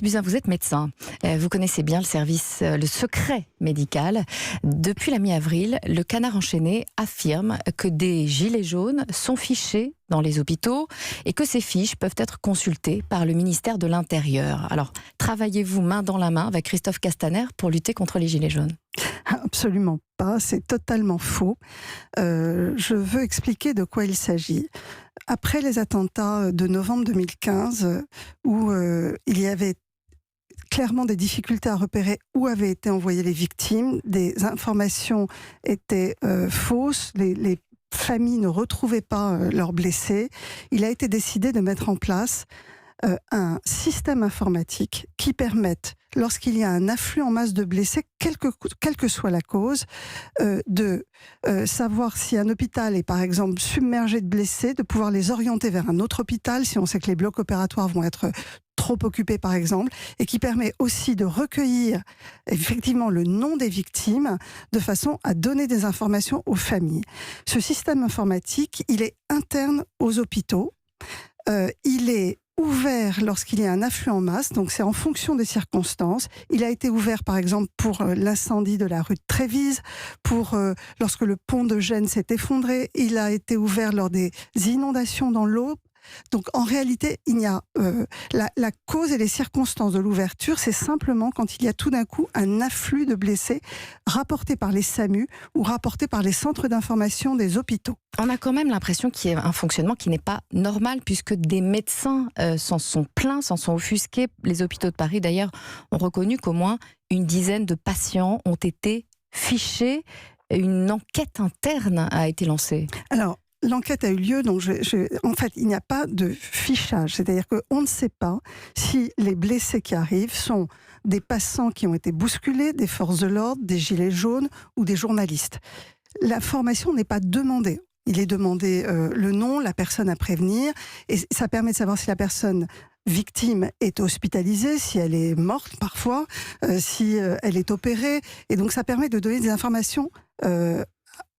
Buzyn, vous êtes médecin. Vous connaissez bien le service, le secret médical. Depuis la mi-avril, le Canard enchaîné affirme que des gilets jaunes sont fichés dans les hôpitaux et que ces fiches peuvent être consultées par le ministère de l'Intérieur. Alors, travaillez-vous main dans la main avec Christophe Castaner pour lutter contre les gilets jaunes ? Absolument pas, c'est totalement faux. Je veux expliquer de quoi il s'agit. Après les attentats de novembre 2015, où il y avait clairement des difficultés à repérer où avaient été envoyées les victimes, des informations étaient fausses, les familles ne retrouvaient pas leurs blessés, il a été décidé de mettre en place un système informatique qui permette, lorsqu'il y a un afflux en masse de blessés, quelle que soit la cause, de savoir si un hôpital est par exemple submergé de blessés, de pouvoir les orienter vers un autre hôpital si on sait que les blocs opératoires vont être trop occupés par exemple, et qui permet aussi de recueillir effectivement le nom des victimes de façon à donner des informations aux familles. Ce système informatique, il est interne aux hôpitaux, il est ouvert lorsqu'il y a un afflux en masse, donc c'est en fonction des circonstances. Il a été ouvert par exemple pour l'incendie de la rue de Trévise, pour lorsque le pont de Gênes s'est effondré, il a été ouvert lors des inondations dans l'Aube. Donc en réalité, il y a la cause et les circonstances de l'ouverture, c'est simplement quand il y a tout d'un coup un afflux de blessés rapportés par les SAMU ou rapportés par les centres d'information des hôpitaux. On a quand même l'impression qu'il y a un fonctionnement qui n'est pas normal, puisque des médecins s'en sont plaints, s'en sont offusqués. Les hôpitaux de Paris, d'ailleurs, ont reconnu qu'au moins une dizaine de patients ont été fichés. Une enquête interne a été lancée. Alors, l'enquête a eu lieu, donc en fait, il n'y a pas de fichage. C'est-à-dire qu'on ne sait pas si les blessés qui arrivent sont des passants qui ont été bousculés, des forces de l'ordre, des gilets jaunes ou des journalistes. La formation n'est pas demandée. Il est demandé le nom, la personne à prévenir, et ça permet de savoir si la personne victime est hospitalisée, si elle est morte parfois, si elle est opérée. Et donc ça permet de donner des informations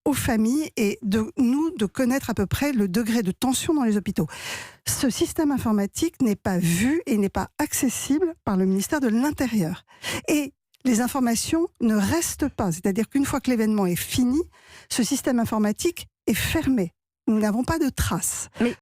aux familles et de connaître à peu près le degré de tension dans les hôpitaux. Ce système informatique n'est pas vu et n'est pas accessible par le ministère de l'Intérieur. Et les informations ne restent pas. C'est-à-dire qu'une fois que l'événement est fini, ce système informatique est fermé. Nous n'avons pas de traces. Mais